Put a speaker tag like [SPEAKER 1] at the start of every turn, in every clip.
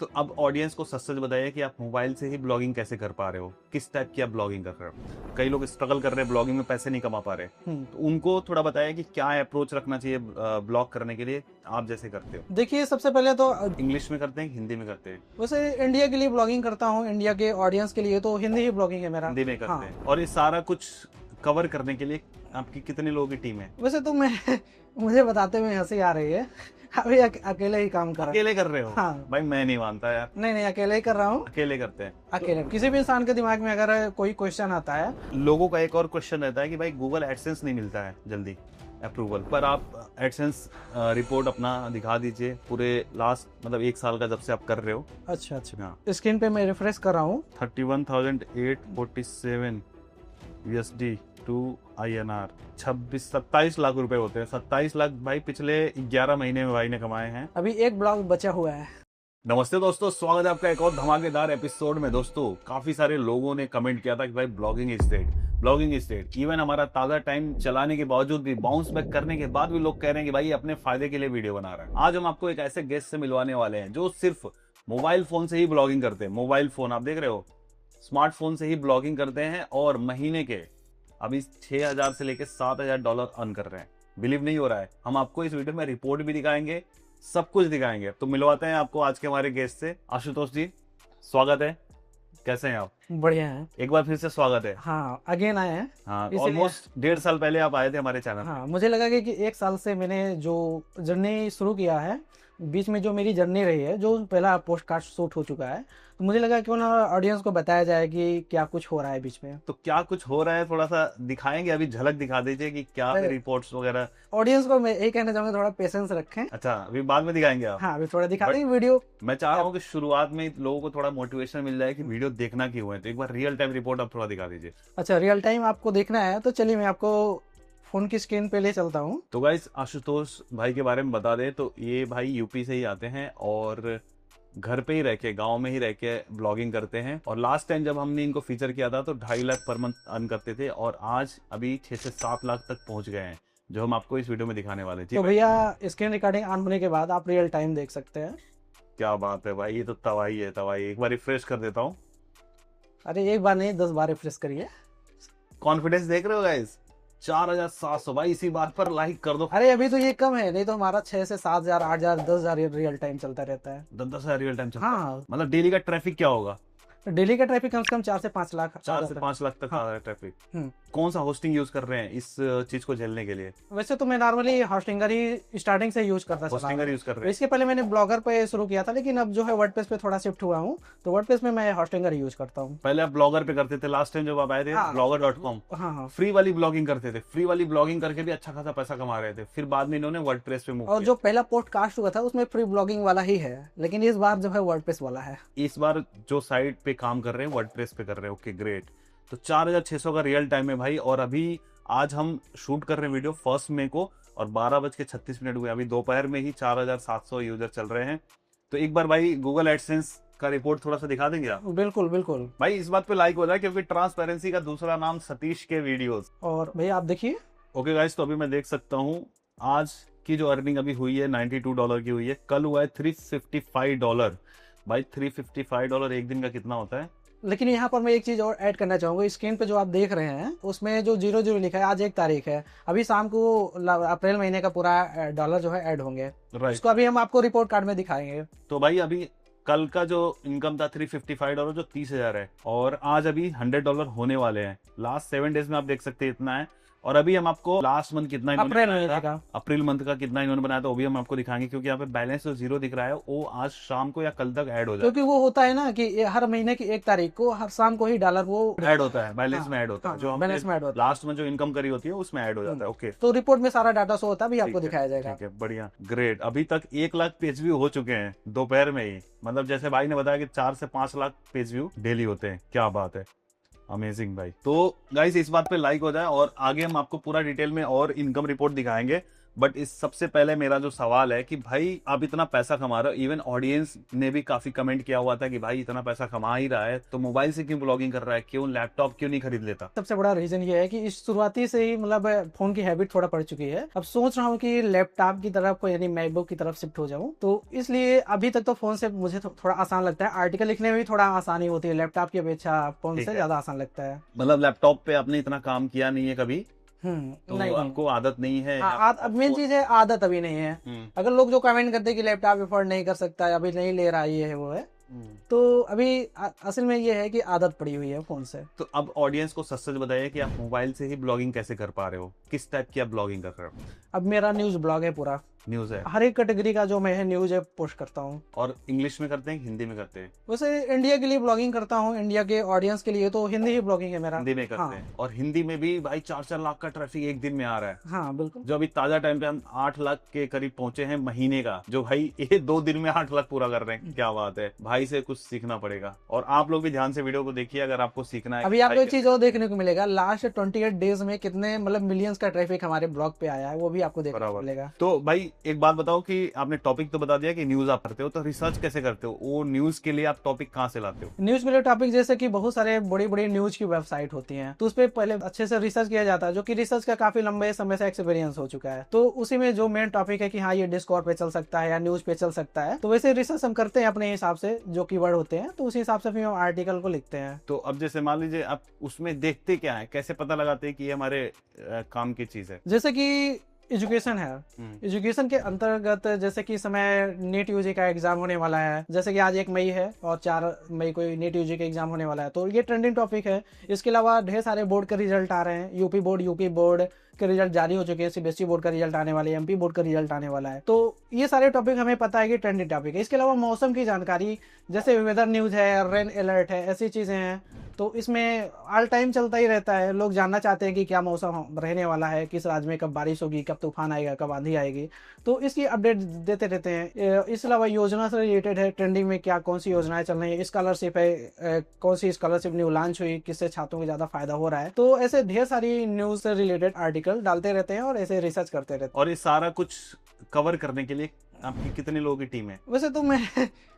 [SPEAKER 1] तो अब ऑडियंस को सच सच बताइए कि आप मोबाइल से ही ब्लॉगिंग कैसे कर पा रहे हो, किस टाइप की आप ब्लॉगिंग कर रहे हो। कई लोग स्ट्रगल कर रहे हैं, ब्लॉगिंग में पैसे नहीं कमा पा रहे, तो उनको थोड़ा बताइए कि क्या अप्रोच रखना चाहिए ब्लॉग करने के लिए, आप जैसे करते हो।
[SPEAKER 2] देखिए, सबसे पहले तो
[SPEAKER 1] इंग्लिश में करते हैं, हिंदी में करते हैं?
[SPEAKER 2] वैसे इंडिया के लिए ब्लॉगिंग करता हूँ, इंडिया के ऑडियंस के लिए तो हिंदी ही ब्लॉगिंग है मेरा।
[SPEAKER 1] हिंदी में करते
[SPEAKER 2] हाँ,
[SPEAKER 1] हैं। और ये सारा कुछ कवर करने के लिए आपकी कितने लोगों की टीम है?
[SPEAKER 2] वैसे तो मैं मुझे बताते हुए हंसी आ रही है। अभी अकेले ही काम कर रहा
[SPEAKER 1] अकेले कर रहे हो?
[SPEAKER 2] हाँ।
[SPEAKER 1] भाई मैं नहीं मानता यार।
[SPEAKER 2] नहीं, अकेले ही कर रहा हूँ।
[SPEAKER 1] अकेले करते हैं।
[SPEAKER 2] अकेले किसी भी इंसान के दिमाग में अगर कोई क्वेश्चन आता है,
[SPEAKER 1] लोगों का एक और क्वेश्चन रहता है कि भाई गूगल एडसेंस नहीं मिलता है जल्दी अप्रूवल पर। आप एडसेंस रिपोर्ट अपना दिखा दीजिए, पूरे लास्ट मतलब 1 साल का जब से आप कर रहे हो।
[SPEAKER 2] अच्छा,
[SPEAKER 1] हाँ,
[SPEAKER 2] स्क्रीन पे मैं रिफ्रेश कर रहा हूँ।
[SPEAKER 1] 31,847 USD टू INR 27 लाख रुपए होते हैं। 27 लाख भाई पिछले 11 महीने में भाई ने कमाए हैं।
[SPEAKER 2] अभी एक ब्लॉग बचा हुआ है।
[SPEAKER 1] नमस्ते दोस्तों, स्वागत है आपका एक और धमाकेदार एपिसोड में। दोस्तों काफी सारे लोगों ने कमेंट किया था कि भाई blogging is dead, blogging is dead. Even हमारा ताजा टाइम चलाने के बावजूद भी, बाउंस बैक करने के बाद भी लोग कह रहे हैं कि भाई अपने फायदे के लिए वीडियो बना रहा है। आज हम आपको एक ऐसे गेस्ट से मिलवाने वाले हैं जो सिर्फ मोबाइल फोन से ही ब्लॉगिंग करते हैं। मोबाइल फोन आप देख रहे हो, स्मार्टफोन से ही ब्लॉगिंग करते हैं और महीने के अभी 6,000 से लेकर $7,000 अर्न कर रहे हैं। बिलीव नहीं हो रहा है। हम आपको इस वीडियो में रिपोर्ट भी दिखाएंगे, सब कुछ दिखाएंगे। तो मिलवाते हैं आपको आज के हमारे गेस्ट से। आशुतोष जी, स्वागत है। कैसे हैं आप?
[SPEAKER 2] बढ़िया है।
[SPEAKER 1] एक बार फिर से स्वागत है।
[SPEAKER 2] हाँ, अगेन आए हैं।
[SPEAKER 1] हाँ,
[SPEAKER 2] इसीलिए-
[SPEAKER 1] ऑलमोस्ट 1.5 साल पहले आप आए थे हमारे चैनल।
[SPEAKER 2] हाँ, मुझे लगा कि 1 साल से मैंने जो जर्नी शुरू किया है, बीच में जो मेरी जर्नी रही है, जो पहला पोस्टकास्ट शूट हो चुका है, तो मुझे लगा क्यों ना ऑडियंस को बताया जाए कि क्या कुछ हो रहा है बीच में।
[SPEAKER 1] तो क्या कुछ हो रहा है थोड़ा सा दिखाएंगे? अभी झलक दिखा दीजिए कि क्या रिपोर्ट्स वगैरह।
[SPEAKER 2] ऑडियंस को मैं यही कहना चाहूंगा, थोड़ा पेशेंस रखें।
[SPEAKER 1] अच्छा, अभी बाद में दिखाएंगे आप?
[SPEAKER 2] हाँ, अभी थोड़ा दिखा देंगे वीडियो।
[SPEAKER 1] मैं चाह रहा हूँ कि शुरुआत में लोगों को थोड़ा मोटिवेशन मिल जाए कि वीडियो देखना क्यों है। तो एक बार रियल टाइम रिपोर्ट आप थोड़ा दिखा दीजिए।
[SPEAKER 2] अच्छा, रियल टाइम आपको देखना है तो चलिए मैं आपको फोन की स्क्रीन पे ले चलता हूँ।
[SPEAKER 1] तो गाइस, आशुतोष भाई के बारे में बता दें तो ये भाई यूपी से ही आते हैं और घर पे ही रह के, गाँव में ही रह के ब्लॉगिंग करते हैं। और लास्ट टाइम जब हमने इनको फीचर किया था तो 2.5 लाख पर मंथ अर्न करते थे और आज अभी 6 से 7 लाख तक पहुंच गए हैं, जो हम आपको इस वीडियो में दिखाने वाले थे।
[SPEAKER 2] तो भैया, स्क्रीन रिकॉर्डिंग ऑन होने के बाद आप रियल टाइम देख सकते हैं।
[SPEAKER 1] क्या बात है भाई, ये तो तबाही है, तबाही। एक बार रिफ्रेश कर देता हूँ।
[SPEAKER 2] अरे एक बार नहीं, 10 बार रिफ्रेश करिए।
[SPEAKER 1] कॉन्फिडेंस देख रहे हो गाइस? 4,700 भाई। इसी बात पर लाइक कर दो।
[SPEAKER 2] अरे अभी तो ये कम है, नहीं तो हमारा 6 से 7,000, 8,000, 10,000 रियल टाइम चलता रहता है।
[SPEAKER 1] 10,000 रियल टाइम चलता है।
[SPEAKER 2] हाँ,
[SPEAKER 1] मतलब डेली का ट्रैफिक क्या होगा?
[SPEAKER 2] डेली का ट्रैफिक कम से कम 4 से 5 लाख।
[SPEAKER 1] 4 से 5 लाख तक आ रहा है ट्रैफिक। कौन सा होस्टिंग यूज कर रहे हैं इस चीज को झेलने के लिए?
[SPEAKER 2] वैसे तो मैं नॉर्मली होस्टिंगर ही स्टार्टिंग से यूज करता था।
[SPEAKER 1] होस्टिंगर यूज कर रहे हैं।
[SPEAKER 2] इसके पहले मैंने ब्लॉगर पे शुरू किया था, लेकिन अब जो है वर्डप्रेस पे थोड़ा शिफ्ट हुआ हूँ, तो वर्डप्रेस में मैं होस्टिंगर यूज करता हूँ।
[SPEAKER 1] पहले आप ब्लॉगर पे करते थे, लास्ट टाइम जब आप आए थे blogger.com।
[SPEAKER 2] हाँ।
[SPEAKER 1] फ्री वाली ब्लॉगिंग करते थे, फ्री वाली ब्लॉगिंग करके भी अच्छा खासा पैसा कमा रहे थे। फिर बाद में इन्होंने वर्डप्रेस पे मूव
[SPEAKER 2] और
[SPEAKER 1] किया।
[SPEAKER 2] जो पहला पॉडकास्ट हुआ था उसमें फ्री ब्लॉगिंग वाला ही है, लेकिन इस बार जो है वर्डप्रेस वाला है।
[SPEAKER 1] इस बार जो साइट पे काम कर रहे हैं वर्डप्रेस पे कर रहे हैं। Okay, great. तो 4,600 का रियल टाइम है भाई। और अभी आज हम शूट कर रहे हैं वीडियो 1 मई को और 12:36 हुए। अभी दोपहर में ही 4,700 यूजर चल रहे हैं। तो एक बार भाई गूगल एडसेंस का रिपोर्ट थोड़ा सा दिखा देंगे आप?
[SPEAKER 2] बिल्कुल बिल्कुल
[SPEAKER 1] भाई इस बात पे लाइक हो जाए, क्योंकि ट्रांसपेरेंसी का दूसरा नाम सतीश के वीडियोस।
[SPEAKER 2] और भैया आप देखिए।
[SPEAKER 1] ओके गाइस, तो अभी मैं देख सकता हूँ आज की जो अर्निंग अभी हुई है $92 की हुई है। कल हुआ है $355। भाई $355 एक दिन का कितना होता है?
[SPEAKER 2] लेकिन यहाँ पर मैं एक चीज और ऐड करना चाहूंगा। स्क्रीन पे जो आप देख रहे हैं उसमें जो 00 लिखा है, आज 1 तारीख है, अभी शाम को अप्रैल महीने का पूरा डॉलर जो है ऐड होंगे।
[SPEAKER 1] राइट।
[SPEAKER 2] इसको अभी हम आपको रिपोर्ट कार्ड में दिखाएंगे।
[SPEAKER 1] तो भाई अभी कल का जो इनकम था $355, जो 30,000 है, और आज अभी $100 होने वाले हैं। लास्ट 7 डेज में आप देख सकते हैं इतना है। और अभी हम आपको लास्ट मंथ कितना
[SPEAKER 2] अप्रैल महीने का,
[SPEAKER 1] अप्रैल मंथ का कितना इन्होंने बनाया था वो भी हम आपको दिखाएंगे, क्योंकि यहाँ पे बैलेंस जो 0 दिख रहा है वो आज शाम को या कल तक ऐड हो जाए।
[SPEAKER 2] क्योंकि वो होता है ना कि हर महीने की 1 तारीख को हर शाम को ही डॉलर वो
[SPEAKER 1] ऐड होता है, बैलेंस में ऐड होता है। जो
[SPEAKER 2] बैलेंस में ऐड होता है।
[SPEAKER 1] लास्ट में जो इनकम करी होती है उसमें ऐड हो जाता है। ओके,
[SPEAKER 2] तो रिपोर्ट में सारा डाटा शो होता है, भी आपको दिखाया जाएगा।
[SPEAKER 1] ठीक है, बढ़िया, ग्रेट। अभी तक 1 लाख पेज व्यू हो चुके हैं दोपहर में ही। मतलब जैसे भाई ने बताया कि 4 से 5 लाख पेज व्यू डेली होते हैं। क्या बात है, अमेजिंग भाई। तो गाइस इस बात पे लाइक हो जाए और आगे हम आपको पूरा डिटेल में और इनकम रिपोर्ट दिखाएंगे। बट इस सबसे पहले मेरा जो सवाल है कि भाई आप इतना पैसा कमा रहे हो, इवन ऑडियंस ने भी काफी कमेंट किया हुआ था कि भाई इतना पैसा कमा ही रहा है तो मोबाइल से क्यों ब्लॉगिंग कर रहा है, क्यों लैपटॉप क्यों नहीं खरीद लेता?
[SPEAKER 2] सबसे बड़ा रीजन ये है कि इस शुरुआती से ही मतलब फोन की हैबिट थोड़ा पड़ चुकी है। अब सोच रहा हूँ कि लैपटॉप की तरफ यानी मैकबुक की तरफ शिफ्ट हो जाऊँ, तो इसलिए अभी तक तो फोन से मुझे थोड़ा आसान लगता है। आर्टिकल लिखने में भी थोड़ा आसानी होती है, लैपटॉप की अपेक्षा फोन
[SPEAKER 1] ठीक
[SPEAKER 2] से
[SPEAKER 1] है।
[SPEAKER 2] ज्यादा आसान लगता है।
[SPEAKER 1] मतलब लैपटॉप पे आपने इतना काम किया नहीं है कभी, तो
[SPEAKER 2] नहीं नहीं।
[SPEAKER 1] आपको आदत नहीं है?
[SPEAKER 2] हाँ, अब मेन चीज है आदत अभी नहीं है। अगर लोग जो कमेंट करते हैं कि लैपटॉप अफोर्ड नहीं कर सकता है, अभी नहीं ले रहा, ये है वो है, तो अभी असल में ये है कि आदत पड़ी हुई है फोन से।
[SPEAKER 1] तो अब ऑडियंस को सच सच बताइए कि आप मोबाइल से ही ब्लॉगिंग कैसे कर पा रहे हो, किस टाइप की आप ब्लॉगिंग कर रहे हो?
[SPEAKER 2] अब मेरा न्यूज ब्लॉग है पूरा,
[SPEAKER 1] न्यूज है,
[SPEAKER 2] हर एक कैटेगरी का जो मैं है न्यूज है पोस्ट करता हूँ।
[SPEAKER 1] और इंग्लिश में करते हैं हिंदी में करते हैं?
[SPEAKER 2] वैसे इंडिया के लिए ब्लॉगिंग करता हूँ, इंडिया के ऑडियंस के लिए तो हिंदी ही ब्लॉगिंग है मेरा।
[SPEAKER 1] हिंदी में करते
[SPEAKER 2] हाँ
[SPEAKER 1] हैं, और हिंदी में भी भाई 4-4 लाख का ट्रैफिक एक दिन में आ रहा है।
[SPEAKER 2] हाँ बिल्कुल।
[SPEAKER 1] जो अभी ताजा टाइम पे हम 8 लाख के करीब पहुंचे हैं महीने का, जो भाई ये 2 दिन में 8 लाख पूरा कर रहे हैं, क्या बात है भाई, से कुछ सीखना पड़ेगा। और आप लोग भी ध्यान से वीडियो को देखिए अगर आपको सीखना है।
[SPEAKER 2] अभी आपको एक चीज और देखने को मिलेगा, लास्ट 28 डेज में कितने मतलब मिलियंस का ट्रैफिक हमारे ब्लॉग पे आया है, वो भी आपको देखने को
[SPEAKER 1] बराबर।
[SPEAKER 2] मिलेगा।
[SPEAKER 1] तो भाई एक बात बताओ कि आपने टॉपिक तो बता दिया कि न्यूज आप करते हो, तो रिसर्च कैसे करते हो? वो न्यूज के लिए आप टॉपिक कहाँ से लाते हो?
[SPEAKER 2] न्यूज के लिए टॉपिक जैसे कि बहुत सारे बड़ी बड़ी न्यूज की वेबसाइट होती हैं, तो उस पर पहले अच्छे से रिसर्च किया जाता है, जो कि रिसर्च का काफी लंबे समय से एक्सपीरियंस हो चुका है। तो उसी में जो मेन टॉपिक है कि हाँ ये डिस्कॉर्ड पे चल सकता है या न्यूज पे चल सकता है, तो वैसे रिसर्च हम करते हैं अपने हिसाब से, जो कीवर्ड होते हैं, तो उसी हिसाब से फिर हम आर्टिकल को लिखते हैं।
[SPEAKER 1] तो अब जैसे मान लीजिए आप उसमें देखते क्या है, कैसे पता लगाते हैं कि ये हमारे काम की चीज है?
[SPEAKER 2] जैसे कि एजुकेशन है, एजुकेशन के अंतर्गत जैसे कि इस समय नीट यूजी का एग्जाम होने वाला है, जैसे कि आज 1 मई है और 4 मई को नीट यूजी का एग्जाम होने वाला है, तो ये ट्रेंडिंग टॉपिक है। इसके अलावा ढेर सारे बोर्ड के रिजल्ट आ रहे हैं, यूपी बोर्ड के रिजल्ट जारी हो चुके हैं, सीबीएसई बोर्ड का रिजल्ट आने वाले, एमपी बोर्ड का रिजल्ट आने वाला है, तो ये सारे टॉपिक हमें पता है कि ट्रेंडिंग टॉपिक है। इसके अलावा मौसम की जानकारी, जैसे वेदर न्यूज है, रेन अलर्ट है, ऐसी चीजें हैं, तो इसमें ऑल टाइम चलता ही रहता है। लोग जानना चाहते हैं कि क्या मौसम रहने वाला है, किस राज्य में कब बारिश होगी, कब तूफान आएगा, कब आंधी आएगी, तो इसकी अपडेट देते रहते हैं। इसके अलावा योजना से रिलेटेड है, ट्रेंडिंग में क्या कौन सी योजनाएं चल रही है, स्कॉलरशिप है, कौन सी स्कॉलरशिप न्यू लॉन्च हुई, किससे छात्रों को ज्यादा फायदा हो रहा है, तो ऐसे ढेर सारी न्यूज से रिलेटेड आर्टिकल डालते रहते हैं और ऐसे रिसर्च करते रहते हैं।
[SPEAKER 1] और ये सारा कुछ कवर करने के लिए आपकी कितने लोगों की टीम है?
[SPEAKER 2] वैसे तो मैं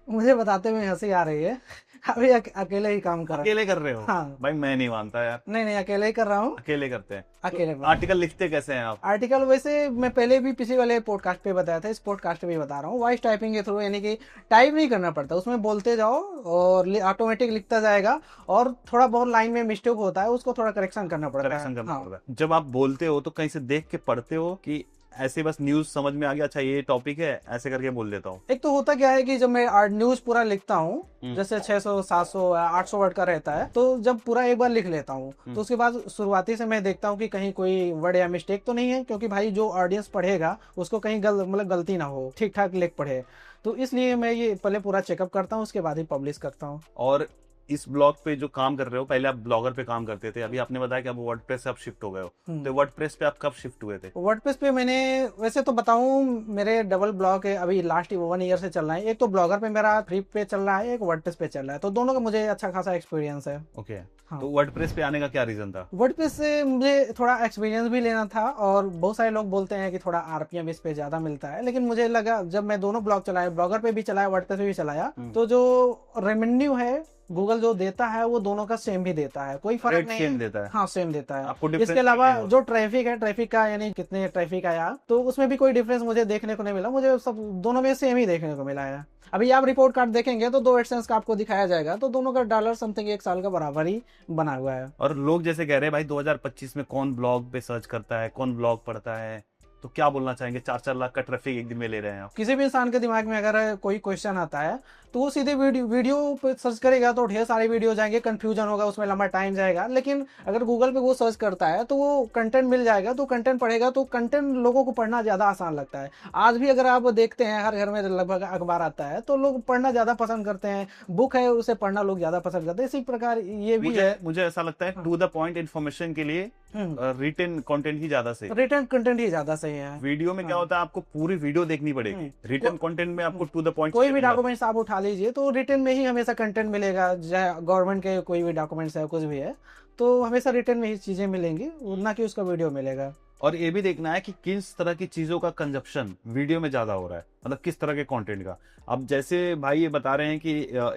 [SPEAKER 2] मुझे बताते हुए हंसी आ रही है, अभी अकेले ही काम कर रहा हूँ।
[SPEAKER 1] अकेले कर रहे हो?
[SPEAKER 2] हाँ
[SPEAKER 1] भाई मैं नहीं मानता यार।
[SPEAKER 2] नहीं अकेले ही कर रहा हूँ,
[SPEAKER 1] अकेले करते हैं?
[SPEAKER 2] अकेले।
[SPEAKER 1] तो आर्टिकल लिखते कैसे हैं आप?
[SPEAKER 2] आर्टिकल वैसे मैं पहले भी पिछले वाले पॉडकास्ट पे बताया था, इस पॉडकास्ट पे भी बता रहा हूँ, वॉइस टाइपिंग के थ्रू, यानी कि टाइप नहीं करना पड़ता, उसमें बोलते जाओ और ऑटोमेटिक लिखता जाएगा, और थोड़ा बहुत लाइन में मिस्टेक होता है उसको थोड़ा करेक्शन करना पड़ता है।
[SPEAKER 1] करेक्शन करना
[SPEAKER 2] हाँ।
[SPEAKER 1] पड़ता है। जब आप बोलते हो तो कहीं से देख के पढ़ते हो कि ऐसे बस न्यूज समझ में आ गया, अच्छा ये टॉपिक है, ऐसे करके बोल देता हूँ?
[SPEAKER 2] एक तो होता क्या है कि जब मैं न्यूज पूरा लिखता हूँ, जैसे 600 700 800 वर्ड का रहता है, तो जब पूरा एक बार लिख लेता हूँ, तो उसके बाद शुरुआती से मैं देखता हूँ कि कहीं कोई वर्ड या मिस्टेक तो नहीं है, क्योंकि भाई जो ऑडियंस पढ़ेगा उसको कहीं मतलब गलती ना हो, ठीक ठाक लिख पढ़े, तो इसलिए मैं ये पहले पूरा चेकअप करता हूँ, उसके बाद ही पब्लिश करता हूँ।
[SPEAKER 1] और इस ब्लॉग पे जो काम कर रहे हो, पहले आप ब्लॉगर पे काम करते थे, अभी आपने बताया कि आप वर्डप्रेस से आप शिफ्ट हो गए हो, तो वर्डप्रेस पे आप कब शिफ्ट हुए थे?
[SPEAKER 2] वर्डप्रेस पे मैंने, वैसे तो बताऊं, मेरे डबल ब्लॉग है, अभी लास्ट 1 ईयर से चल रहा है। एक तो ब्लॉगर पे मेरा फ्री पे चल रहा है, एक वर्डप्रेस पे चल रहा है, तो दोनों का मुझे अच्छा खासा एक्सपीरियंस है।
[SPEAKER 1] ओके।
[SPEAKER 2] हाँ।
[SPEAKER 1] तो वर्डप्रेस पे आने का क्या रीजन था?
[SPEAKER 2] वर्डप्रेस से मुझे थोड़ा एक्सपीरियंस भी लेना था, और बहुत सारे लोग बोलते हैं कि थोड़ा आरपीएम इस पे ज्यादा मिलता है, लेकिन मुझे लगा, जब मैं दोनों ब्लॉग चलाया, ब्लॉगर पे भी चलाया, वर्डप्रेस पे भी चलाया, तो जो रेवेन्यू है गूगल जो देता है वो दोनों का सेम भी देता है, कोई फर्क नहीं
[SPEAKER 1] सेम
[SPEAKER 2] है।
[SPEAKER 1] देता है?
[SPEAKER 2] हाँ सेम देता है।
[SPEAKER 1] आपको difference
[SPEAKER 2] इसके अलावा
[SPEAKER 1] नहीं
[SPEAKER 2] जो ट्रैफिक है, ट्रैफिक का यानी कितने ट्रैफिक आया, तो उसमें भी कोई डिफरेंस मुझे देखने को नहीं मिला, मुझे सब दोनों में सेम ही देखने को मिला है। अभी आप रिपोर्ट कार्ड देखेंगे तो 2 एडसेंस का आपको दिखाया जाएगा, तो दोनों का डॉलर समथिंग 1 साल का बराबर ही बना हुआ है।
[SPEAKER 1] और लोग जैसे कह रहे हैं भाई 2025 में कौन ब्लॉग पे सर्च करता है, कौन ब्लॉग पढ़ता है, तो क्या बोलना चाहेंगे? 4-4 लाख का ट्रैफिक एक दिन में ले रहे हैं आप।
[SPEAKER 2] किसी भी इंसान के दिमाग में अगर कोई क्वेश्चन आता है तो वो सीधे वीडियो पे सर्च करेगा, तो ढेर सारे वीडियो जाएंगे, कंफ्यूजन होगा, उसमें लंबा टाइम जाएगा। लेकिन अगर गूगल पे वो सर्च करता है तो वो कंटेंट मिल जाएगा, तो कंटेंट पढ़ेगा, तो कंटेंट लोगों को पढ़ना ज्यादा आसान लगता है। आज भी अगर आप देखते हैं हर घर में लगभग अखबार आता है, तो लोग पढ़ना ज्यादा पसंद करते हैं, बुक है उसे पढ़ना लोग ज्यादा पसंद करते हैं। इसी प्रकार ये भी है।
[SPEAKER 1] मुझे ऐसा लगता है टू द पॉइंट इन्फॉर्मेशन के लिए रिटन कंटेंट ही ज्यादा सही,
[SPEAKER 2] रिटर्न कंटेंट ही ज्यादा सही है।
[SPEAKER 1] वीडियो में क्या होता है, आपको पूरी वीडियो देखनी पड़ेगी, रिटन कंटेंट में आपको टू द पॉइंट।
[SPEAKER 2] कोई भी डॉक्यूमेंट्स आप उठा लीजिए तो रिटर्न में ही हमेशा कंटेंट मिलेगा, चाहे गवर्नमेंट के कोई भी डॉक्यूमेंट्स है, कुछ भी है, तो हमेशा रिटर्न में ही चीजें मिलेंगी, ना कि उसका वीडियो मिलेगा।
[SPEAKER 1] और ये भी देखना है कि किस तरह की चीजों का कंजप्शन वीडियो में ज्यादा हो रहा है, मतलब किस तरह के कंटेंट का। अब जैसे भाई ये बता रहे हैं कि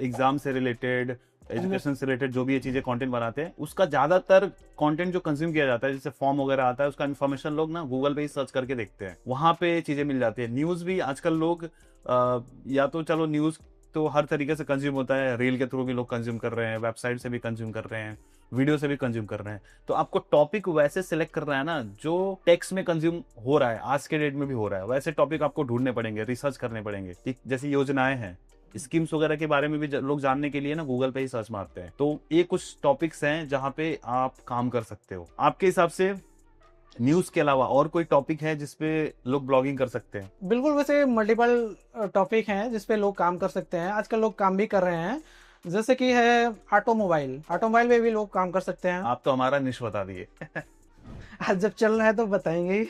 [SPEAKER 1] एग्जाम से रिलेटेड, एजुकेशन से रिलेटेड जो भी ये चीजें कंटेंट बनाते हैं, उसका ज्यादातर कंटेंट जो कंज्यूम किया जाता है, जैसे फॉर्म वगैरह आता है, उसका इन्फॉर्मेशन लोग ना गूगल पे ही सर्च करके देखते हैं, वहां पे चीजें मिल जाती है। न्यूज भी आजकल लोग या तो चलो न्यूज तो हर तरीके से कंज्यूम होता है, रील के थ्रू भी लोग कंज्यूम कर रहे हैं, वेबसाइट से भी कंज्यूम कर रहे हैं, वीडियो से भी कंज्यूम कर रहे हैं। तो आपको टॉपिक वैसे सिलेक्ट करना है ना जो टेक्स्ट में कंज्यूम हो रहा है, आज के डेट में भी हो रहा है, वैसे टॉपिक आपको ढूंढने पड़ेंगे, रिसर्च करने पड़ेंगे। ठीक जैसी योजनाएं हैं, स्कीम्स वगैरह के बारे में भी लोग जानने के लिए ना गूगल पे ही सर्च मारते हैं। तो ये कुछ टॉपिक्स हैं जहां पे आप काम कर सकते हो। आपके हिसाब से न्यूज के अलावा और कोई टॉपिक है जिसपे लोग ब्लॉगिंग कर सकते हैं?
[SPEAKER 2] बिल्कुल, वैसे मल्टीपल टॉपिक हैं जिसपे लोग काम कर सकते हैं, आजकल लोग काम भी कर रहे हैं। जैसे कि है ऑटोमोबाइल, ऑटोमोबाइल में भी लोग काम कर सकते हैं।
[SPEAKER 1] आप तो हमारा निश बता दिए।
[SPEAKER 2] आज जब चल रहा है तो बताएंगे ही।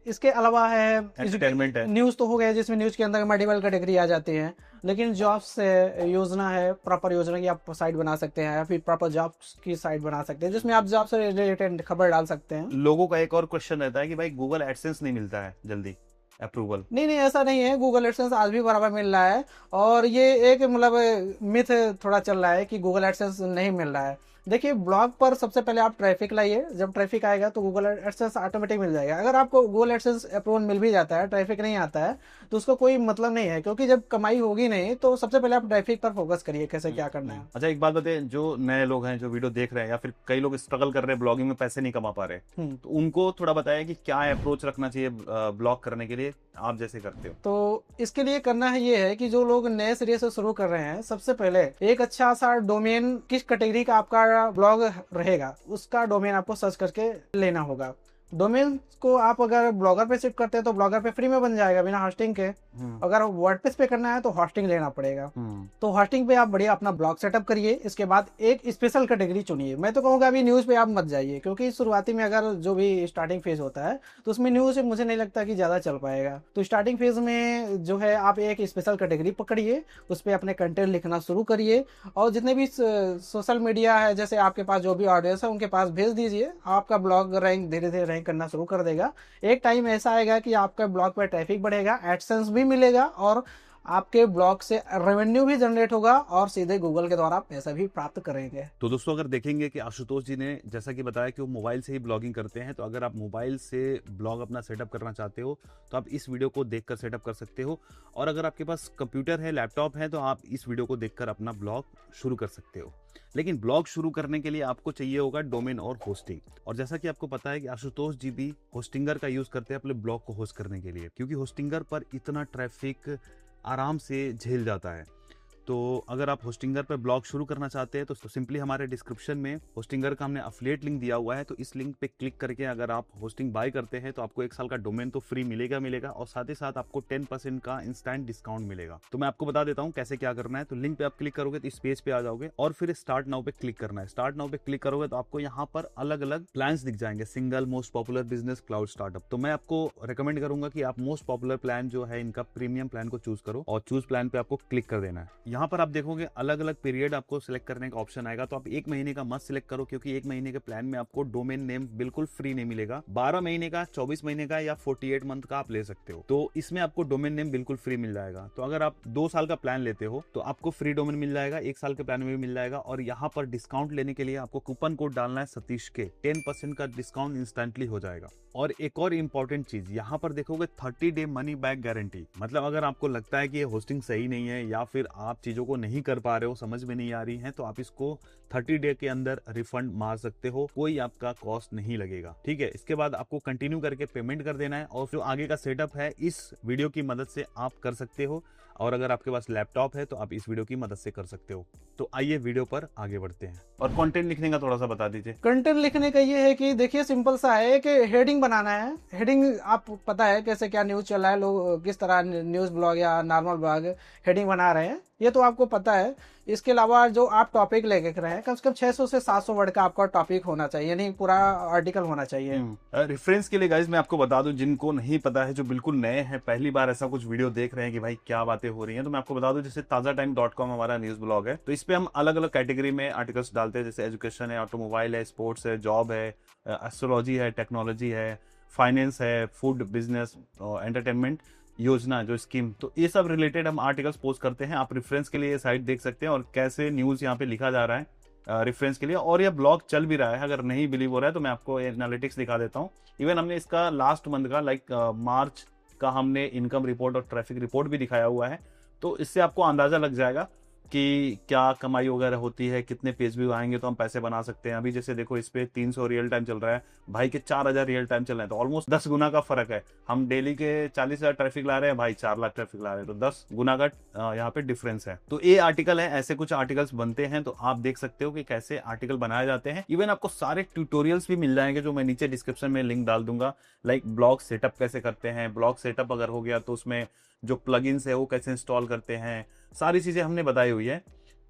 [SPEAKER 2] इसके अलावा है
[SPEAKER 1] एंटरटेनमेंट है।
[SPEAKER 2] न्यूज तो हो गया जिसमें न्यूज के अंदर मल्टीपल कैटेगरी आ जाती है, लेकिन जॉब्स से योजना है, प्रॉपर योजना की आप साइट बना सकते हैं या फिर प्रॉपर जॉब्स की साइट बना सकते हैं जिसमें आप जॉब से रिलेटेड खबर डाल सकते हैं।
[SPEAKER 1] लोगों का एक और क्वेश्चन रहता है कि भाई गूगल एडसेंस नहीं मिलता है जल्दी अप्रूवल।
[SPEAKER 2] नहीं, ऐसा नहीं है, गूगल एडसेंस आज भी बराबर मिल रहा है। और ये एक मतलब मिथ थोड़ा चल रहा है कि गूगल एडसेंस नहीं मिल रहा है। देखिए, ब्लॉग पर सबसे पहले आप ट्रैफिक लाइए, जब ट्रैफिक आएगा तो गूगल एडसेंस ऑटोमेटिक मिल जाएगा। अगर आपको गूगल एडसेंस अप्रूवल मिल भी जाता है, ट्रैफिक नहीं आता है, तो उसको कोई मतलब नहीं है, क्योंकि जब कमाई होगी नहीं तो सबसे पहले आप ट्रैफिक पर फोकस करिए, कैसे क्या करना है।
[SPEAKER 1] अच्छा, एक बात बताइए, जो नए लोग हैं जो वीडियो देख रहे हैं या फिर कई लोग स्ट्रगल कर रहे हैं, ब्लॉगिंग में पैसे नहीं कमा पा रहे, तो उनको थोड़ा बताया कि क्या अप्रोच रखना चाहिए ब्लॉग करने के लिए, आप जैसे करते हो।
[SPEAKER 2] तो इसके लिए करना है ये है कि जो लोग नए सिरे से शुरू कर रहे हैं, सबसे पहले एक अच्छा सा डोमेन, किस कैटेगरी का आपका ब्लॉग रहेगा उसका डोमेन आपको सर्च करके लेना होगा। डोमेन को आप अगर ब्लॉगर पे शिफ्ट करते हैं तो ब्लॉगर पे फ्री में बन जाएगा बिना होस्टिंग के। अगर वर्डप्रेस पे करना है तो होस्टिंग लेना पड़ेगा। तो होस्टिंग पे आप बढ़िया अपना ब्लॉग सेटअप करिए। इसके बाद एक स्पेशल कैटेगरी चुनिए। मैं तो कहूँगा अभी न्यूज़ पे आप मत जाइए, क्योंकि शुरुआती में अगर जो भी स्टार्टिंग फेज होता है तो उसमें न्यूज़ मुझे नहीं लगता कि ज़्यादा चल पाएगा। तो स्टार्टिंग फेज में जो है आप एक स्पेशल कैटेगरी पकड़िए, उस पर अपने कंटेंट लिखना शुरू करिए और जितने भी सोशल मीडिया है, जैसे आपके पास जो भी ऑडियंस है उनके पास भेज दीजिए। आपका ब्लॉग रैंक धीरे धीरे रैंक करना शुरू कर देगा। एक टाइम ऐसा आएगा कि आपका ब्लॉग पर ट्रैफिक बढ़ेगा, एडसेंस भी मिलेगा और आपके ब्लॉग से रेवेन्यू भी जनरेट होगा और सीधे गूगल के द्वारा पैसा भी प्राप्त करेंगे।
[SPEAKER 1] तो दोस्तों, अगर देखेंगे कि आशुतोष जी ने जैसा कि बताया कि वो मोबाइल से ही ब्लॉगिंग करते हैं, तो अगर आप मोबाइल से ब्लॉग अपना सेटअप करना चाहते हो तो आप इस वीडियो को देखकर सेटअप कर सकते हो। और अगर आपके पास कंप्यूटर है, लैपटॉप है, तो आप इस वीडियो को देखकर अपना ब्लॉग शुरू कर सकते हो। लेकिन ब्लॉग शुरू करने के लिए आपको चाहिए होगा डोमेन और होस्टिंग। और जैसा कि आपको पता है कि आशुतोष जी भी होस्टिंगर का यूज करते हैं अपने ब्लॉग को होस्ट करने के लिए, क्योंकि होस्टिंगर पर इतना ट्रैफिक आराम से झेल जाता है। तो अगर आप होस्टिंगर पर ब्लॉग शुरू करना चाहते हैं तो सिंपली हमारे डिस्क्रिप्शन में होस्टिंगर का हमने अफिलिएट लिंक दिया हुआ है, तो इस लिंक पे क्लिक करके अगर आप होस्टिंग बाय करते हैं तो आपको 1 साल का डोमेन तो फ्री मिलेगा और साथ ही साथ आपको 10% का इंस्टेंट डिस्काउंट मिलेगा। तो मैं आपको बता देता हूँ कैसे क्या करना है। तो लिंक पे आप क्लिक करोगे तो इस पेज पे आ जाओगे और फिर स्टार्ट नाउ पे क्लिक करना है। स्टार्ट नाउ पे क्लिक करोगे तो आपको यहाँ पर अलग अलग प्लान्स दिख जाएंगे, single, most popular, business, cloud, startup. तो मैं आपको रिकमेंड करूंगा कि आप मोस्ट पॉपुलर प्लान जो है इनका प्रीमियम प्लान को चूज करो और चूज प्लान पे आपको क्लिक कर देना है। यहाँ पर आप देखोगे अलग अलग पीरियड आपको सिलेक्ट करने का ऑप्शन आएगा। तो आप 1 महीने का मत सिलेक्ट करो, क्योंकि 1 महीने के प्लान में आपको डोमेन नेम बिल्कुल फ्री नहीं मिलेगा। 12 महीने का, 24 महीने का या 48 मंथ का आप ले सकते हो, तो इसमें आपको डोमेन नेम बिल्कुल फ्री मिल जाएगा। तो अगर आप 2 साल का प्लान लेते हो तो आपको फ्री डोमेन मिल जाएगा, 1 साल के प्लान में भी मिल जाएगा। और यहाँ पर डिस्काउंट लेने के लिए आपको कूपन कोड डालना है सतीश के, 10% का डिस्काउंट इंस्टेंटली हो जाएगा। और एक और इंपॉर्टेंट चीज, यहाँ पर देखोगे 30 डे मनी बैक गारंटी। मतलब अगर आपको लगता है कि ये होस्टिंग सही नहीं है या फिर आप चीजों को नहीं कर पा रहे हो, समझ में नहीं आ रही है, तो आप इसको 30 डे के अंदर रिफंड मार सकते हो, कोई आपका कॉस्ट नहीं लगेगा। ठीक है, इसके बाद आपको कंटिन्यू करके पेमेंट कर देना है और जो आगे का सेटअप है इस वीडियो की मदद से आप कर सकते हो। और अगर आपके पास लैपटॉप है तो आप इस वीडियो की मदद से कर सकते हो। तो आइए वीडियो पर आगे बढ़ते हैं और कंटेंट लिखने का थोड़ा सा बता दीजिए।
[SPEAKER 2] कंटेंट लिखने का ये है कि देखिए सिंपल सा है कि हेडिंग बनाना है। हेडिंग आप पता है कैसे क्या न्यूज़ चल रहा है, लोग किस तरह न्यूज़ ब्लॉग या नॉर्मल ब्लॉग हेडिंग बना रहे हैं, ये तो आपको पता है। इसके अलावा जो आप टॉपिक लेके रहे हैं, कम से कम 600 से 700 वर्ड का आपका टॉपिक होना चाहिए, यानी पूरा आर्टिकल होना चाहिए।
[SPEAKER 1] रेफरेंस के लिए गाइस मैं आपको बता दूं, जिनको नहीं पता है, जो बिल्कुल नए हैं, पहली बार ऐसा कुछ वीडियो देख रहे हैं कि भाई क्या बातें बातें हो रही हैं, तो मैं आपको बता दूं, जैसे tazatime.com हमारा न्यूज़ ब्लॉग है, तो इस पे हम अलग अलग कैटेगरी में आर्टिकल्स डालते हैं, जैसे एजुकेशन है, ऑटोमोबाइल है, स्पोर्ट्स है, जॉब है, एस्ट्रोलॉजी है, टेक्नोलॉजी है, फाइनेंस है, फूड, बिजनेस, एंटरटेनमेंट, योजना जो स्कीम, तो ये सब रिलेटेड हम आर्टिकल्स पोस्ट करते हैं। आप रेफरेंस के लिए ये साइट देख सकते हैं और कैसे न्यूज़ यहाँ पे लिखा जा रहा है रेफरेंस के लिए, और ये ब्लॉग चल भी रहा है। अगर नहीं बिलीव हो रहा है तो मैं आपको एनालिटिक्स दिखा देता हूँ। इवन हमने इसका लास्ट मंथ का लाइक मार्च का हमने इनकम रिपोर्ट और ट्रैफिक रिपोर्ट भी दिखाया हुआ है, तो इससे आपको अंदाजा लग जाएगा कि क्या कमाई वगैरह होती है, कितने पेज व्यू आएंगे तो हम पैसे बना सकते हैं। अभी जैसे देखो इस पे 300 रियल टाइम चल रहा है, भाई के 4000 रियल टाइम चल रहे हैं, तो ऑलमोस्ट 10 गुना का फर्क है। हम डेली के 40,000 ट्रैफिक ला रहे हैं, भाई 4 लाख ट्रैफिक ला रहे हैं, तो 10 गुना का यहाँ पे डिफरेंस है। तो ये आर्टिकल है, ऐसे कुछ आर्टिकल्स बनते हैं, तो आप देख सकते हो कि कैसे आर्टिकल बनाए जाते हैं। इवन आपको सारे ट्यूटोरियल्स भी मिल जाएंगे जो मैं नीचे डिस्क्रिप्शन में लिंक डाल दूंगा, लाइक ब्लॉग सेटअप कैसे करते हैं, ब्लॉग सेटअप अगर हो गया तो उसमें जो प्लगइन्स है वो कैसे इंस्टॉल करते हैं, सारी चीजें हमने बताई हुई है।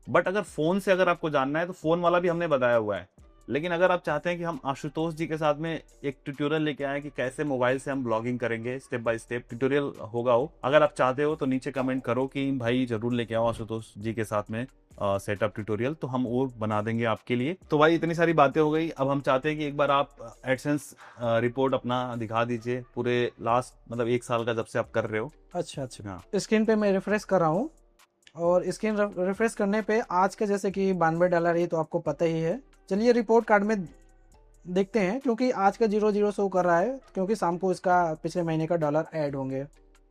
[SPEAKER 1] बट अगर फोन से अगर आपको जानना है तो फोन वाला भी हमने बताया हुआ है। लेकिन अगर आप चाहते हैं कि हम आशुतोष जी के साथ में एक ट्यूटोरियल लेके आए कि कैसे मोबाइल से हम ब्लॉगिंग करेंगे, स्टेप बाय स्टेप ट्यूटोरियल होगा वो, अगर आप चाहते हो तो नीचे कमेंट करो कि भाई जरूर लेके आओ आशुतोष जी के साथ में सेटअप ट्यूटोरियल, तो हम वो बना देंगे आपके लिए। तो भाई इतनी सारी बातें हो गई, अब हम चाहते हैं कि एक बार आप एडसेंस रिपोर्ट अपना दिखा दीजिए, पूरे लास्ट मतलब 1 साल का जब से आप कर रहे हो।
[SPEAKER 2] अच्छा अच्छा,
[SPEAKER 1] हाँ
[SPEAKER 2] स्क्रीन पे मैं रिफ्रेश कर रहा हूँ, और स्क्रीन रिफ्रेश करने पे आज का जैसे कि $92 ही तो आपको पता ही है। चलिए रिपोर्ट कार्ड में देखते हैं, क्योंकि आज का 00 शो कर रहा है, क्योंकि शाम को इसका पिछले महीने का डॉलर ऐड होंगे।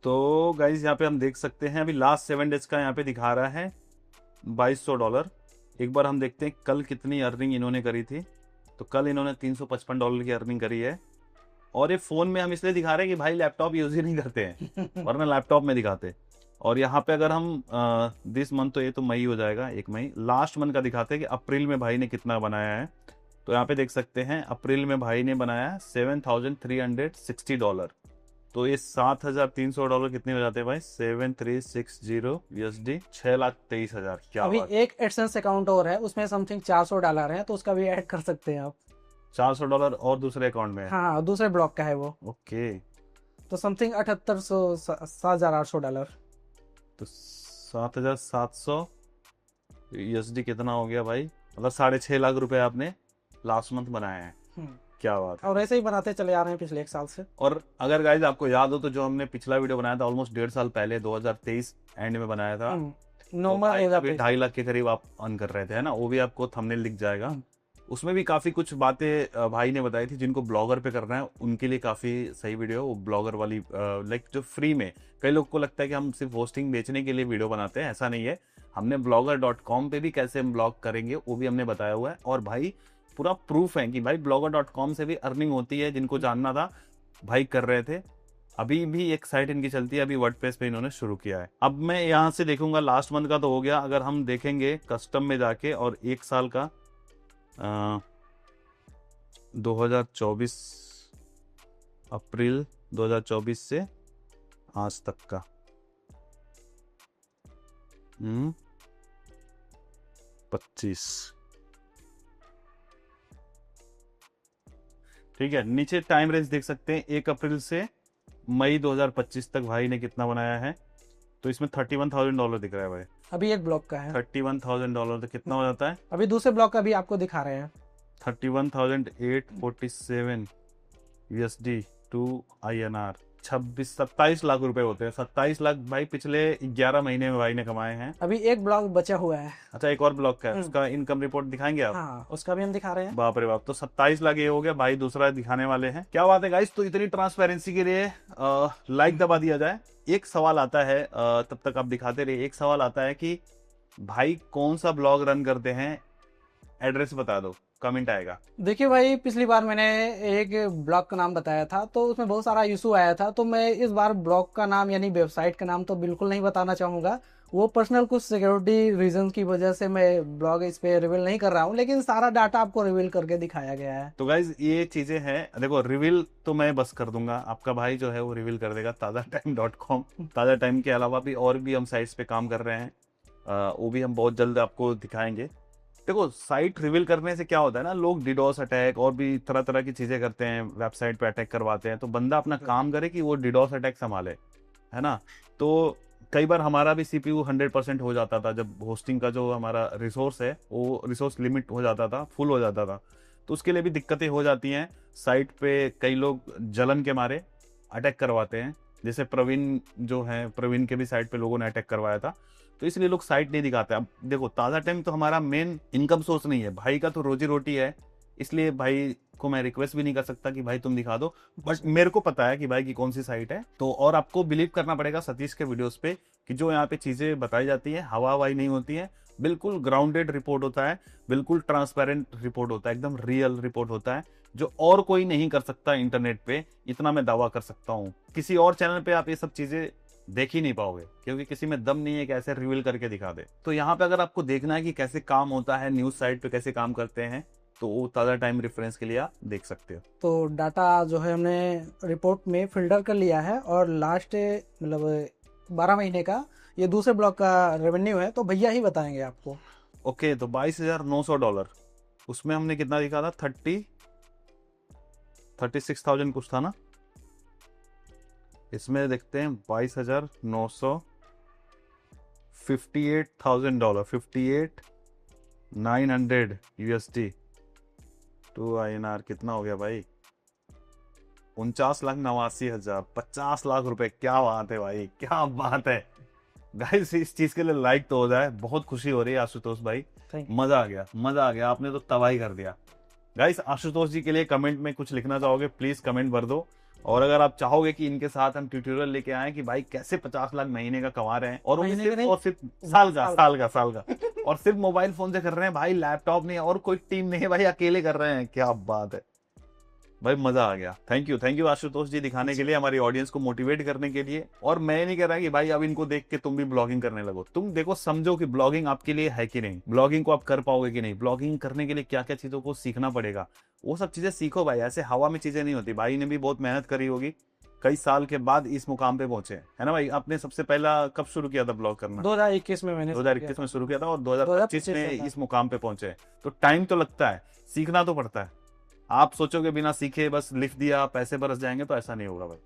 [SPEAKER 1] तो गाइज यहाँ पे हम देख सकते हैं अभी लास्ट 7 डेज का यहाँ पे दिखा रहा है $2200। एक बार हम देखते हैं कल कितनी अर्निंग इन्होंने करी थी। तो कल इन्होंने $355 की अर्निंग करी है, और ये फोन में हम इसलिए दिखा रहे हैं कि भाई लैपटॉप यूज ही नहीं करते हैं वरना लैपटॉप में दिखाते। और यहाँ पे अगर हम दिस मंथ, तो ये तो मई हो जाएगा, 1 मई, लास्ट मंथ का दिखाते हैं कि अप्रैल में भाई ने कितना बनाया है। तो यहाँ पे देख सकते हैं अप्रैल में भाई ने बनाया $7,360। तो ये $7,300 कितने हो जाते हैं भाई, 7360 USD, 6,23,000। क्या
[SPEAKER 2] अभी
[SPEAKER 1] बात।
[SPEAKER 2] एक एडसेंस अकाउंट और है, उसमें समथिंग $400 है, तो उसका भी ऐड कर सकते हैं आप।
[SPEAKER 1] $400 और दूसरे अकाउंट में है।
[SPEAKER 2] हाँ, दूसरे ब्लॉक का है वो,
[SPEAKER 1] ओके,
[SPEAKER 2] तो समथिंग 7800 $7,800।
[SPEAKER 1] तो 7,700 USD कितना हो गया भाई, मतलब 6.5 लाख रुपए आपने लास्ट मंथ बनाए हैं। क्या बात है।
[SPEAKER 2] और ऐसे ही बनाते चले आ रहे हैं पिछले 1 साल से।
[SPEAKER 1] और अगर गाइज आपको याद हो तो जो हमने पिछला वीडियो बनाया था ऑलमोस्ट 1.5 साल पहले, 2023 एंड में बनाया था,
[SPEAKER 2] नॉर्मल एज
[SPEAKER 1] 2.5 लाख के करीब आप अर्न कर रहे थे, है ना, वो भी आपको थंबनेल दिख जाएगा। उसमें भी काफी कुछ बातें भाई ने बताई थी, जिनको ब्लॉगर पे करना है उनके लिए काफी सही वीडियो, वो ब्लॉगर वाली, लाइक जो फ्री में। कई लोग को लगता है कि हम सिर्फ होस्टिंग बेचने के लिए वीडियो बनाते हैं, ऐसा नहीं है। हमने blogger.com पे भी कैसे हम ब्लॉग करेंगे वो भी हमने बताया हुआ है, और भाई पूरा प्रूफ है कि भाई blogger.com से भी अर्निंग होती है। जिनको जानना था भाई कर रहे थे। अभी भी एक साइट इनकी चलती है, अभी वर्डप्रेस पे इन्होंने शुरू किया है। अब मैं यहाँ से देखूंगा, लास्ट मंथ का तो हो गया, अगर हम देखेंगे कस्टम में जाके और 1 साल का 2024 अप्रैल 2024 से आज तक का 25, ठीक है। नीचे टाइम रेंज देख सकते हैं, 1 अप्रैल से मई 2025 तक भाई ने कितना बनाया है। तो इसमें $31,000 दिख रहा है भाई।
[SPEAKER 2] अभी एक ब्लॉक का है,
[SPEAKER 1] $31,000 तो कितना हो जाता है,
[SPEAKER 2] अभी दूसरे ब्लॉक का भी आपको दिखा रहे हैं।
[SPEAKER 1] 31,847 USD टू INR, 27 लाख रुपए होते हैं। 27 लाख भाई पिछले 11 महीने में भाई ने कमाए हैं।
[SPEAKER 2] अभी एक ब्लॉक बचा हुआ है।
[SPEAKER 1] अच्छा, एक और ब्लॉक का है, उसका इनकम रिपोर्ट दिखाएंगे आप?
[SPEAKER 2] हाँ, उसका भी हम दिखा रहे हैं।
[SPEAKER 1] बाप रे बाप, तो 27 लाख ये हो गया भाई, दूसरा दिखाने वाले हैं। क्या बात है गाइस। तो इतनी ट्रांसपेरेंसी के लिए लाइक दबा दिया जाए। एक सवाल आता है, तब तक आप दिखाते रहिए। एक सवाल आता है कि भाई कौन सा ब्लॉग रन करते हैं, एड्रेस बता दो, कमेंट आएगा।
[SPEAKER 2] देखिए भाई, पिछली बार मैंने एक ब्लॉग का नाम बताया था, तो उसमें बहुत सारा इशू आया था, तो मैं इस बार ब्लॉग का नाम यानी वेबसाइट का नाम तो बिल्कुल नहीं बताना चाहूँगा। वो पर्सनल कुछ सिक्योरिटी रीजन की वजह से मैं ब्लॉग इस पे रिवील नहीं कर रहा हूँ, लेकिन सारा डाटा आपको रिवील करके दिखाया गया है।
[SPEAKER 1] तो गाइज ये चीजें हैं, देखो रिवील तो मैं बस कर दूंगा, आपका भाई जो है वो रिवील कर देगा tazatime.com। ताजा टाइम के अलावा भी और भी हम साइट्स पे काम कर रहे हैं, वो भी हम बहुत जल्द आपको दिखाएंगे। देखो साइट रिवील करने से क्या होता है ना, लोग डिडोस अटैक और भी तरह तरह की चीजें करते हैं, वेबसाइट पे अटैक करवाते हैं। तो बंदा अपना काम करे कि वो डिडोस अटैक संभाले, है ना। तो कई बार हमारा भी CPU 100% हो जाता था, जब होस्टिंग का जो हमारा रिसोर्स है वो रिसोर्स लिमिट हो जाता था, फुल हो जाता था, तो उसके लिए भी दिक्कतें हो जाती हैं। साइट पे कई लोग जलन के मारे अटैक करवाते हैं, जैसे प्रवीण जो है, प्रवीण के भी साइट पे लोगों ने अटैक करवाया था, तो इसलिए लोग साइट नहीं दिखाते। अब देखो, ताज़ा टाइम तो हमारा मेन इनकम सोर्स नहीं है, भाई का तो रोजी रोटी है, इसलिए भाई को मैं रिक्वेस्ट भी नहीं कर सकता कि भाई तुम दिखा दो, बट मेरे को पता है कि भाई की कौन सी साइट है। तो और आपको बिलीव करना पड़ेगा सतीश के वीडियोस पे कि जो यहाँ पे चीजें बताई जाती है हवा हवाई नहीं होती है, बिल्कुल ग्राउंडेड रिपोर्ट होता है, बिल्कुल ट्रांसपेरेंट रिपोर्ट होता है, एकदम रियल रिपोर्ट होता है, जो और कोई नहीं कर सकता इंटरनेट पे। इतना मैं दावा कर सकता हूँ, किसी और चैनल पे आप ये सब चीजें देख ही नहीं पाओगे, क्योंकि किसी में दम नहीं है कि ऐसे रिवील करके दिखा दे। तो यहाँ पे अगर आपको देखना है कि कैसे काम होता है, न्यूज साइट पे कैसे काम करते हैं, तो वो ताज़ा टाइम रेफरेंस के लिए आप देख सकते हो।
[SPEAKER 2] तो डाटा जो है हमने रिपोर्ट में फिल्टर कर लिया है, और लास्ट मतलब 12 महीने का ये दूसरे ब्लॉक का रेवेन्यू है, तो भैया ही बताएंगे आपको।
[SPEAKER 1] ओके, तो $22,900, उसमें हमने कितना दिखा था, 36,000 कुछ था ना। इसमें देखते हैं $22,900, $58,000, 58,900 USD टू INR कितना हो गया भाई, 49,89,000, 50 लाख रुपए। क्या बात है भाई, क्या बात है गाइस, इस चीज के लिए लाइक तो हो जाए। बहुत खुशी हो रही है आशुतोष भाई, मजा आ गया, मजा आ गया, आपने तो तबाही कर दिया। गाइस, आशुतोष जी के लिए कमेंट में कुछ लिखना चाहोगे, प्लीज कमेंट भर दो। और अगर आप चाहोगे कि इनके साथ हम ट्यूटोरियल लेके आए कि भाई कैसे 50 लाख महीने का कमा रहे हैं, और वो भी सिर्फ और सिर्फ साल का और सिर्फ मोबाइल फोन से कर रहे हैं भाई, लैपटॉप नहीं और कोई टीम नहीं है भाई, अकेले कर रहे हैं, क्या बात है भाई, मजा आ गया। थैंक यू आशुतोष जी, दिखाने के लिए, हमारी ऑडियंस को मोटिवेट करने के लिए। और मैं नहीं कह रहा कि भाई अब इनको देख के तुम भी ब्लॉगिंग करने लगो, तुम देखो समझो कि ब्लॉगिंग आपके लिए है कि नहीं, ब्लॉगिंग को आप कर पाओगे कि नहीं, ब्लॉगिंग करने के लिए क्या क्या चीजों को सीखना पड़ेगा, वो सब चीजें सीखो भाई। ऐसे हवा में चीजें नहीं होती, भाई ने भी बहुत मेहनत करी होगी, कई साल के बाद इस मुकाम पे पहुंचे, है ना भाई। आपने सबसे पहला कब शुरू किया था ब्लॉग करना?
[SPEAKER 2] 2021 में मैंने
[SPEAKER 1] 2021 में शुरू किया था, और 2025 में इस मुकाम पे पहुंचे। तो टाइम तो लगता है, सीखना तो पड़ता है। आप सोचोगे बिना सीखे बस लिख दिया पैसे बरस जाएंगे, तो ऐसा नहीं होगा भाई,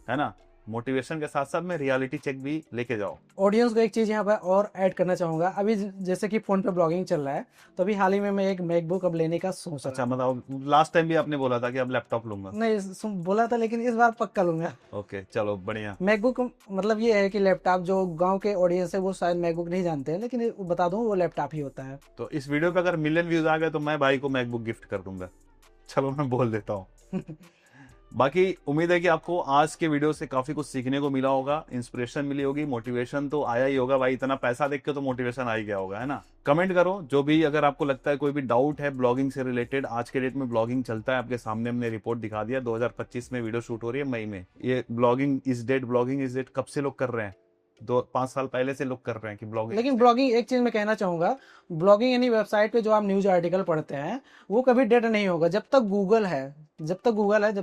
[SPEAKER 1] है ना। मोटिवेशन के साथ साथ में रियलिटी चेक भी लेके जाओ।
[SPEAKER 2] ऑडियंस को एक चीज़ यहाँ पर और ऐड करना चाहूँगा। अभी जैसे कि फ़ोन पे ब्लॉगिंग चल रहा है, तो अभी हाल ही में मैं एक मैकबुक अब लेने का सोच रहा
[SPEAKER 1] अच्छा, मतलब लास्ट टाइम भी आपने बोला था कि अब लैपटॉप लूंगा।
[SPEAKER 2] नहीं, बोला था, लेकिन इस बार पक्का लूंगा।
[SPEAKER 1] ओके, चलो बढ़िया।
[SPEAKER 2] मैकबुक मतलब ये है कि लैपटॉप, जो गांव के ऑडियंस है वो शायद मैकबुक नहीं जानते हैं, लेकिन बता दूं वो लैपटॉप ही होता है।
[SPEAKER 1] तो इस वीडियो पे अगर मिलियन व्यूज आ गए तो मैं भाई को मैकबुक गिफ्ट कर दूंगा, चलो मैं बोल देता हूँ। बाकी उम्मीद है कि आपको आज के वीडियो से काफी कुछ सीखने को मिला होगा, इंस्पिरेशन मिली होगी, मोटिवेशन तो आया ही होगा भाई, इतना पैसा देख के तो मोटिवेशन आ ही गया होगा, है ना। कमेंट करो जो भी, अगर आपको लगता है कोई भी डाउट है ब्लॉगिंग से रिलेटेड। आज के डेट में ब्लॉगिंग चलता है, आपके सामने हमने रिपोर्ट दिखा दिया। 2025 में वीडियो शूट हो रही है मई में, ये ब्लॉगिंग इज डेट कब से लोग कर रहे हैं, 5 साल पहले से लोग कर रहे हैं कि ब्लॉगिंग।
[SPEAKER 2] लेकिन ब्लॉगिंग, एक चीज मैं कहना चाहूंगा, ब्लॉगिंग यानी वेबसाइट पे जो आप न्यूज आर्टिकल पढ़ते हैं वो कभी डेट नहीं होगा। जब तक गूगल है, जब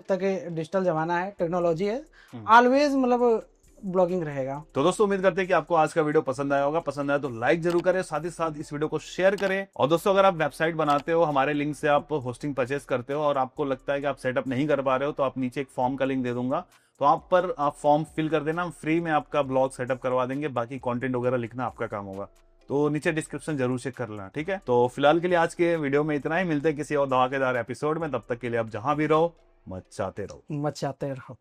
[SPEAKER 2] तक डिजिटल जमाना है, टेक्नोलॉजी है, ऑलवेज मतलब ब्लॉगिंग रहेगा।
[SPEAKER 1] तो दोस्तों, उम्मीद करते हैं कि आपको आज का वीडियो पसंद आया होगा। पसंद आया तो लाइक जरूर करें, साथ ही साथ इस वीडियो को शेयर करें। और दोस्तों, अगर आप वेबसाइट बनाते हो, हमारे लिंक से आप होस्टिंग परचेस करते हो, और आपको लगता है कि आप सेटअप नहीं कर पा रहे हो, तो आप नीचे एक फॉर्म का लिंक दे दूंगा, तो आप फॉर्म फिल कर देना, हम फ्री में आपका ब्लॉग सेटअप करवा देंगे। बाकी कंटेंट वगैरह लिखना आपका काम होगा, तो नीचे डिस्क्रिप्शन जरूर चेक कर लेना, ठीक है। तो फिलहाल के लिए आज के वीडियो में इतना ही, मिलते हैं किसी और धमाकेदार एपिसोड में। तब तक के लिए आप जहां भी रहो, मचाते रहो।